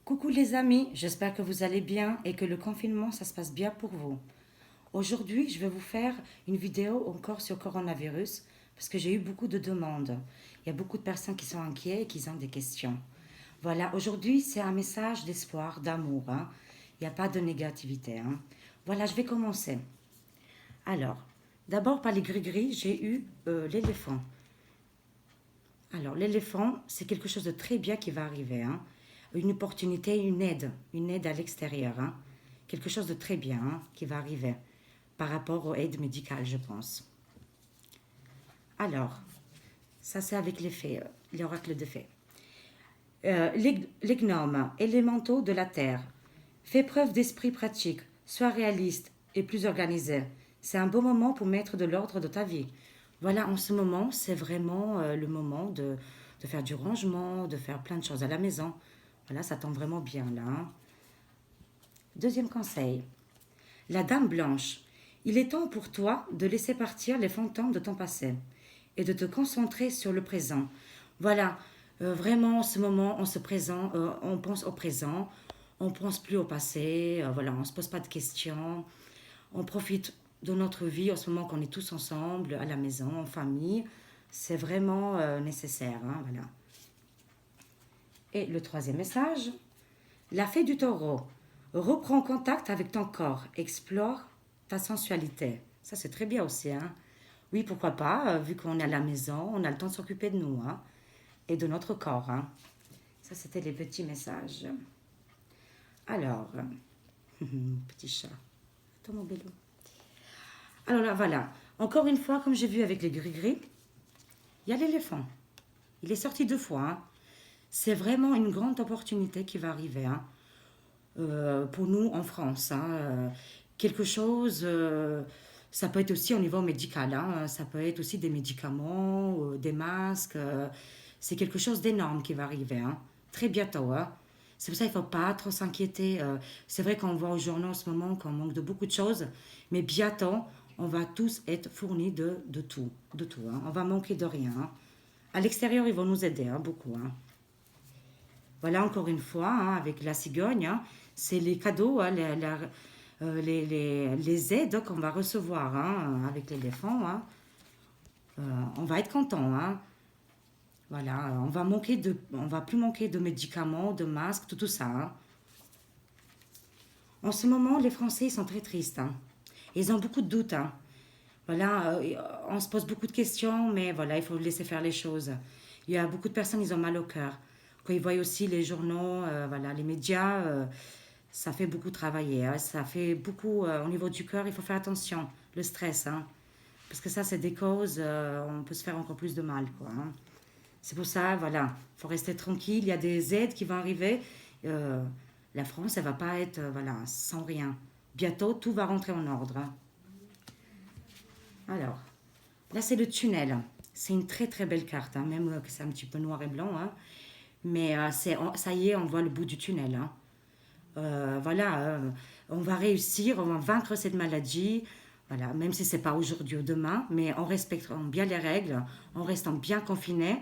Coucou les amis, j'espère que vous allez bien et que le confinement, ça se passe bien pour vous. Aujourd'hui, je vais vous faire une vidéo encore sur le coronavirus parce que j'ai eu beaucoup de demandes. Il y a beaucoup de personnes qui sont inquiètes et qui ont des questions. Voilà, aujourd'hui, c'est un message d'espoir, d'amour, hein. Il n'y a pas de négativité, hein. Voilà, je vais commencer. Alors, d'abord par les gris-gris, j'ai eu l'éléphant. Alors, l'éléphant, c'est quelque chose de très bien qui va arriver, hein. Une opportunité, une aide à l'extérieur, hein. Quelque chose de très bien, hein, qui va arriver par rapport aux aides médicales, je pense. Alors, ça c'est avec les faits, l'oracle de faits. Les gnomes, élémentaux de la terre, fais preuve d'esprit pratique, sois réaliste et plus organisé. C'est un beau moment pour mettre de l'ordre dans ta vie. Voilà, en ce moment, c'est vraiment le moment de faire du rangement, de faire plein de choses à la maison. Voilà, ça tombe vraiment bien là, hein. Deuxième conseil, la dame blanche. Il est temps pour toi de laisser partir les fantômes de ton passé et de te concentrer sur le présent. Voilà, vraiment en ce moment, on pense au présent, on pense plus au passé, voilà, on se pose pas de questions, on profite de notre vie en ce moment qu'on est tous ensemble, à la maison, en famille. C'est vraiment nécessaire, hein, voilà. Et le troisième message, la fée du taureau. Reprends contact avec ton corps, explore ta sensualité. Ça, c'est très bien aussi, hein. Oui, pourquoi pas, vu qu'on est à la maison, on a le temps de s'occuper de nous, hein, et de notre corps, hein. Ça, c'était les petits messages. Alors, petit chat. Attends, mon bélo. Alors là, voilà. Encore une fois, comme j'ai vu avec les gris-gris, il y a l'éléphant. Il est sorti deux fois, hein. C'est vraiment une grande opportunité qui va arriver, hein, pour nous en France, hein. Quelque chose, ça peut être aussi au niveau médical, hein. Ça peut être aussi des médicaments, des masques. C'est quelque chose d'énorme qui va arriver, hein, très bientôt, hein. C'est pour ça qu'il ne faut pas trop s'inquiéter. C'est vrai qu'on voit au journaux en ce moment qu'on manque de beaucoup de choses, mais bientôt, on va tous être fournis de tout, hein. On va manquer de rien, hein. À l'extérieur, ils vont nous aider, hein, beaucoup, hein. Voilà, encore une fois, hein, avec la cigogne, hein, c'est les cadeaux, hein, les aides qu'on va recevoir, hein, avec l'éléphant, hein. On va être content, hein. Voilà, on va plus manquer de médicaments, de masques, tout ça, hein. En ce moment, les Français ils sont très tristes, hein. Ils ont beaucoup de doutes, hein. Voilà, on se pose beaucoup de questions, mais voilà, il faut laisser faire les choses. Il y a beaucoup de personnes, ils ont mal au cœur. Quand ils voient aussi les journaux, voilà, les médias, ça fait beaucoup travailler, hein. Ça fait beaucoup au niveau du cœur, il faut faire attention, le stress, hein. Parce que ça, c'est des causes, on peut se faire encore plus de mal, quoi, hein. C'est pour ça, voilà, il faut rester tranquille, il y a des aides qui vont arriver. Euh, la France, elle va pas être, voilà, sans rien. Bientôt, tout va rentrer en ordre, hein. Alors, là, c'est le tunnel. C'est une très très belle carte, hein, même que c'est un petit peu noir et blanc, hein. Mais ça y est, on voit le bout du tunnel, hein. Voilà, on va réussir, on va vaincre cette maladie. Voilà, même si c'est pas aujourd'hui ou demain, mais en respectant bien les règles, en restant bien confiné,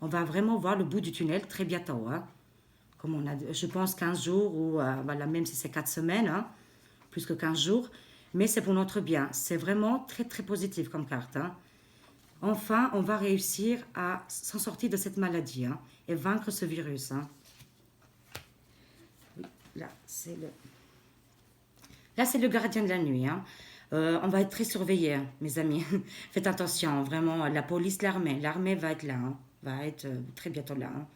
on va vraiment voir le bout du tunnel très bientôt, hein. Comme on a, je pense 15 jours ou voilà, même si c'est 4 semaines, hein, plus que 15 jours, mais c'est pour notre bien. C'est vraiment très très positif comme carte, hein. Enfin, on va réussir à s'en sortir de cette maladie, hein, et vaincre ce virus, hein. Oui, là, c'est le gardien de la nuit, hein. On va être très surveillés, hein, mes amis. Faites attention, vraiment, la police, l'armée va être là, hein, va être très bientôt là, hein.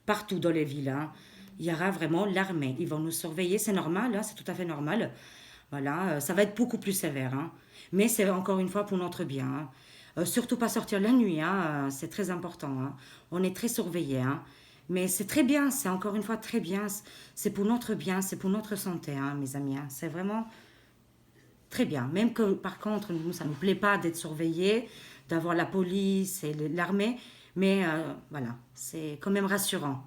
Partout dans les villes, hein. Il y aura vraiment l'armée. Ils vont nous surveiller, c'est normal, hein, c'est tout à fait normal. Voilà, ça va être beaucoup plus sévère, hein. Mais c'est encore une fois pour notre bien, hein. Surtout pas sortir la nuit, hein, c'est très important, hein. On est très surveillés, hein. Mais c'est très bien, c'est encore une fois très bien. C'est pour notre bien, c'est pour notre santé, hein, mes amis, hein. C'est vraiment très bien. Même que par contre, nous, ça ne nous plaît pas d'être surveillés, d'avoir la police et l'armée. Mais voilà, c'est quand même rassurant.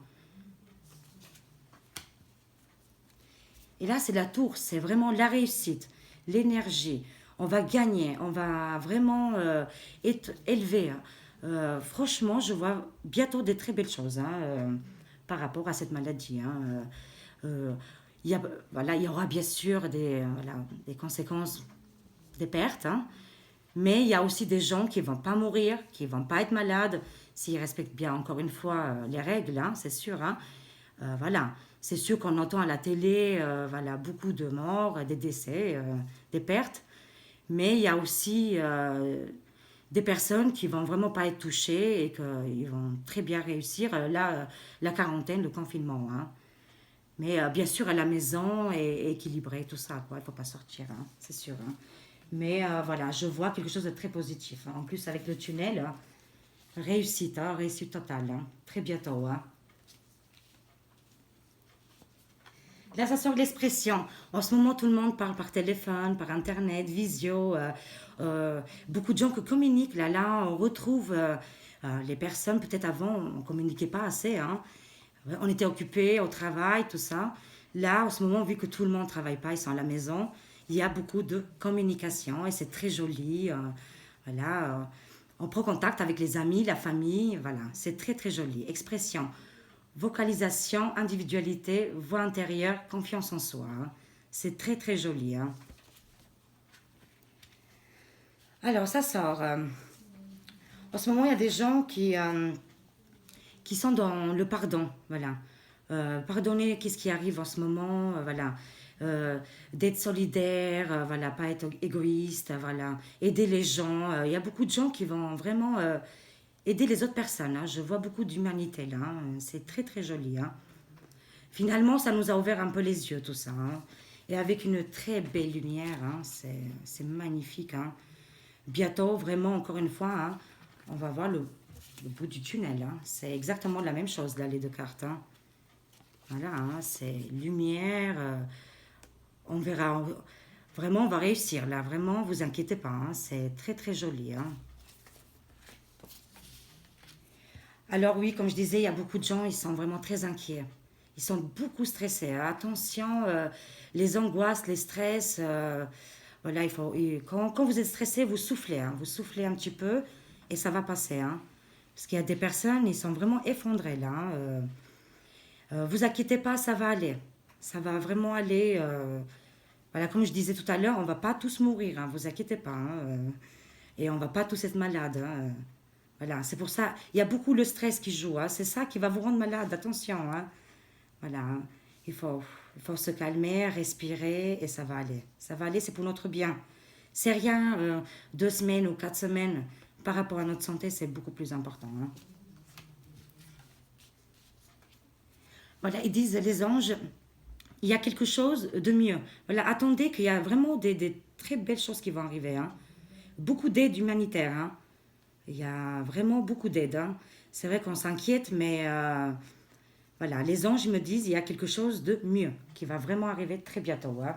Et là, c'est la tour, c'est vraiment la réussite, l'énergie. On va gagner, on va vraiment être élevé, hein. Franchement, je vois bientôt des très belles choses, hein, par rapport à cette maladie, hein. Euh, voilà, il y aura bien sûr voilà, des conséquences, des pertes, hein, mais il y a aussi des gens qui vont pas mourir, qui vont pas être malades, s'ils respectent bien, encore une fois, les règles, hein, c'est sûr. Hein. Voilà, c'est sûr qu'on entend à la télé voilà, beaucoup de morts, des décès, des pertes, mais il y a aussi des personnes qui vont vraiment pas être touchées et qu'ils vont très bien réussir la quarantaine, le confinement. Hein. Mais bien sûr, à la maison et équilibré, tout ça, quoi. Il faut pas sortir, hein, c'est sûr. Hein. Mais voilà, je vois quelque chose de très positif. Hein. En plus, avec le tunnel, réussite, hein, réussite totale. Hein. Très bientôt. Hein. Là, ça sort de l'expression. En ce moment, tout le monde parle par téléphone, par internet, visio. Beaucoup de gens qui communiquent. Là, on retrouve les personnes, peut-être avant, on ne communiquait pas assez. Hein. On était occupés au travail, tout ça. Là, en ce moment, vu que tout le monde ne travaille pas, ils sont à la maison, il y a beaucoup de communication et c'est très joli. Voilà, on prend contact avec les amis, la famille. Voilà, c'est très, très joli. Expression. Vocalisation, individualité, voix intérieure, confiance en soi. Hein. C'est très très joli. Hein. Alors ça sort. En ce moment, il y a des gens qui sont dans le pardon. Voilà. Pardonner qu'est-ce qui arrive en ce moment. Voilà. D'être solidaire, voilà, pas être égoïste, voilà. Aider les gens. Il y a beaucoup de gens qui vont vraiment aider les autres personnes. Hein. Je vois beaucoup d'humanité là. Hein. C'est très très joli. Hein. Finalement, ça nous a ouvert un peu les yeux, tout ça. Hein. Et avec une très belle lumière, hein, c'est magnifique. Hein. Bientôt, vraiment, encore une fois, hein, on va voir le bout du tunnel. Hein. C'est exactement la même chose, là, les deux cartes. Hein. Voilà, hein, c'est lumière. On verra. Vraiment, on va réussir, là. Vraiment, vous inquiétez pas. Hein. C'est très, très joli. Hein. Alors oui, comme je disais, il y a beaucoup de gens, ils sont vraiment très inquiets. Ils sont beaucoup stressés. Hein. Attention, les angoisses, les stress. Voilà, quand vous êtes stressé, vous soufflez. Hein. Vous soufflez un petit peu et ça va passer. Hein. Parce qu'il y a des personnes, ils sont vraiment effondrés là. Hein. Vous inquiétez pas, ça va aller. Ça va vraiment aller. Voilà, comme je disais tout à l'heure, on va pas tous mourir. Hein. Vous inquiétez pas. Hein. Et on va pas tous être malades. Hein. Voilà, c'est pour ça, il y a beaucoup le stress qui joue. Hein. C'est ça qui va vous rendre malade. Attention. Hein. Voilà, hein. Il faut, il faut se calmer, respirer et ça va aller. Ça va aller, c'est pour notre bien. C'est rien, 2 semaines ou 4 semaines par rapport à notre santé, c'est beaucoup plus important. Hein. Voilà, ils disent les anges, il y a quelque chose de mieux. Voilà, attendez qu'il y a vraiment des très belles choses qui vont arriver. Hein. Beaucoup d'aide humanitaire. Hein. Il y a vraiment beaucoup d'aide. Hein. C'est vrai qu'on s'inquiète, mais voilà, les anges me disent il y a quelque chose de mieux qui va vraiment arriver très bientôt. Hein.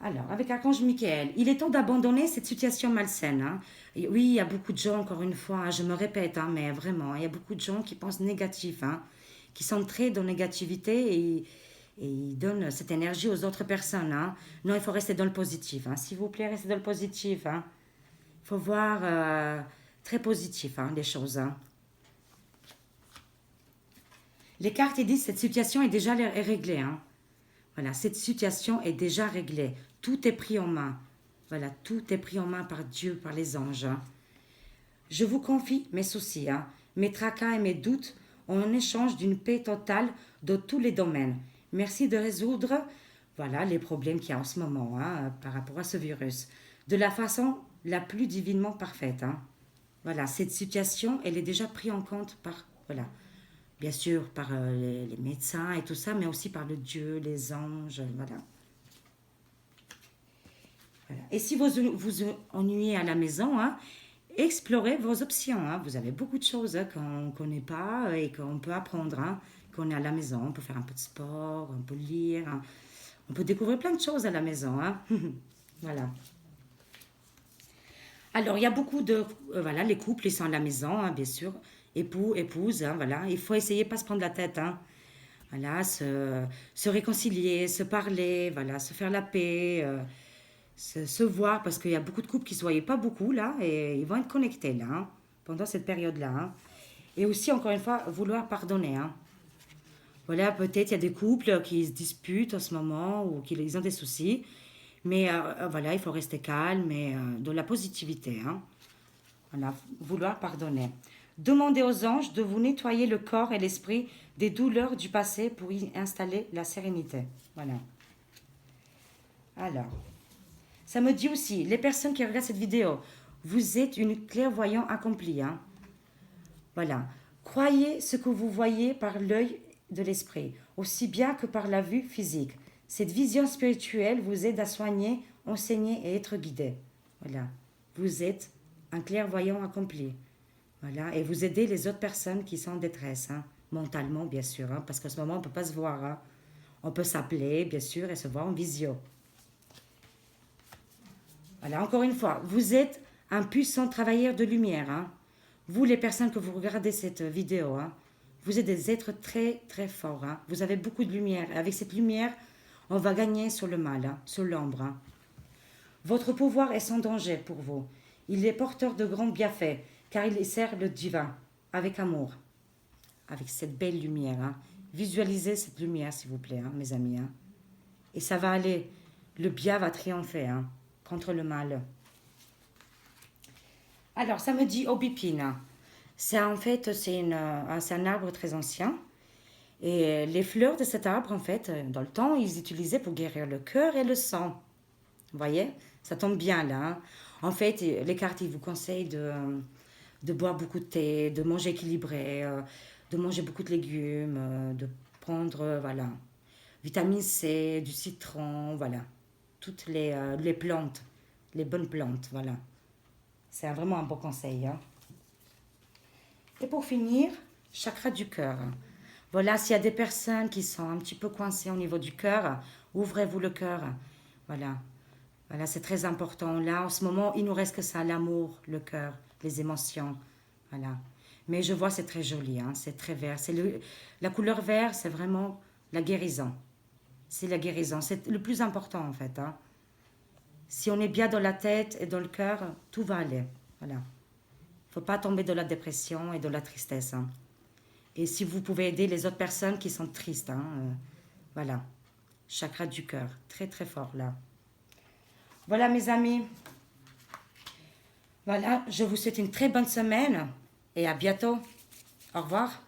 Alors, avec Archange Michael, il est temps d'abandonner cette situation malsaine. Hein. Et oui, il y a beaucoup de gens, encore une fois, hein, je me répète, hein, mais vraiment, il y a beaucoup de gens qui pensent négatif, hein, qui sont très dans la négativité et ils donnent cette énergie aux autres personnes. Hein. Non, il faut rester dans le positif. Hein. S'il vous plaît, restez dans le positif. Hein. Il faut voir très positif hein, les choses. Hein. Les cartes ils disent cette situation est déjà réglée. Hein. Voilà, cette situation est déjà réglée. Tout est pris en main. Voilà, tout est pris en main par Dieu, par les anges. Hein. Je vous confie mes soucis, hein, mes tracas et mes doutes en échange d'une paix totale dans tous les domaines. Merci de résoudre voilà, les problèmes qu'il y a en ce moment hein, par rapport à ce virus. De la façon la plus divinement parfaite. Hein. Voilà, cette situation, elle est déjà prise en compte par, voilà, bien sûr, par les médecins et tout ça, mais aussi par le Dieu, les anges, voilà. Voilà. Et si vous ennuyez à la maison, hein, explorez vos options. Hein. Vous avez beaucoup de choses hein, qu'on ne connaît pas et qu'on peut apprendre. Hein, qu'on est à la maison, on peut faire un peu de sport, on peut lire, hein. On peut découvrir plein de choses à la maison. Hein. Voilà. Alors, il y a beaucoup de... voilà, les couples, ils sont à la maison, hein, bien sûr. Époux, épouse, hein, voilà. Il faut essayer de pas se prendre la tête. Hein. Voilà, se réconcilier, se parler, voilà, se faire la paix, se voir, parce qu'il y a beaucoup de couples qui ne se voyaient pas beaucoup, là, et ils vont être connectés, là, hein, pendant cette période-là. Hein. Et aussi, encore une fois, vouloir pardonner. Hein. Voilà, peut-être il y a des couples qui se disputent en ce moment ou qui ils ont des soucis. Mais voilà, il faut rester calme et de la positivité. Hein. Voilà, vouloir pardonner. Demandez aux anges de vous nettoyer le corps et l'esprit des douleurs du passé pour y installer la sérénité. Voilà. Alors, ça me dit aussi, les personnes qui regardent cette vidéo, vous êtes une clairvoyante accomplie. Hein. Voilà. Croyez ce que vous voyez par l'œil de l'esprit, aussi bien que par la vue physique. Cette vision spirituelle vous aide à soigner, enseigner et être guidé. Voilà. Vous êtes un clairvoyant accompli. Voilà. Et vous aidez les autres personnes qui sont en détresse, hein, mentalement, bien sûr, hein, parce qu'en ce moment, on ne peut pas se voir. Hein. On peut s'appeler, bien sûr, et se voir en visio. Voilà, encore une fois, vous êtes un puissant travailleur de lumière. Hein. Vous, les personnes que vous regardez cette vidéo, hein, vous êtes des êtres très, très forts. Hein. Vous avez beaucoup de lumière. Avec cette lumière, on va gagner sur le mal, hein, sur l'ombre. Hein. Votre pouvoir est sans danger pour vous. Il est porteur de grands bienfaits, car il sert le divin, avec amour, avec cette belle lumière. Hein. Visualisez cette lumière, s'il vous plaît, hein, mes amis. Hein. Et ça va aller. Le bien va triompher hein, contre le mal. Alors, ça me dit aubépine. C'est en fait, c'est un arbre très ancien. Et les fleurs de cet arbre, en fait, dans le temps, ils utilisaient pour guérir le cœur et le sang. Vous voyez? Ça tombe bien là. Hein. En fait, les cartes, ils vous conseillent de boire beaucoup de thé, de manger équilibré, de manger beaucoup de légumes, de prendre, voilà, vitamine C, du citron, voilà. Toutes les plantes, les bonnes plantes, voilà. C'est vraiment un bon conseil. Hein. Et pour finir, chakra du cœur. Voilà, s'il y a des personnes qui sont un petit peu coincées au niveau du cœur, ouvrez-vous le cœur. Voilà. Voilà, c'est très important. Là, en ce moment, il nous reste que ça, l'amour, le cœur, les émotions. Voilà. Mais je vois, c'est très joli, hein, c'est très vert. La couleur vert, c'est vraiment la guérison. C'est la guérison. C'est le plus important, en fait. Hein. Si on est bien dans la tête et dans le cœur, tout va aller. Voilà. Il ne faut pas tomber dans la dépression et dans la tristesse. Hein. Et si vous pouvez aider les autres personnes qui sont tristes, hein, voilà. Chakra du cœur, très très fort là. Voilà mes amis. Voilà, je vous souhaite une très bonne semaine et à bientôt. Au revoir.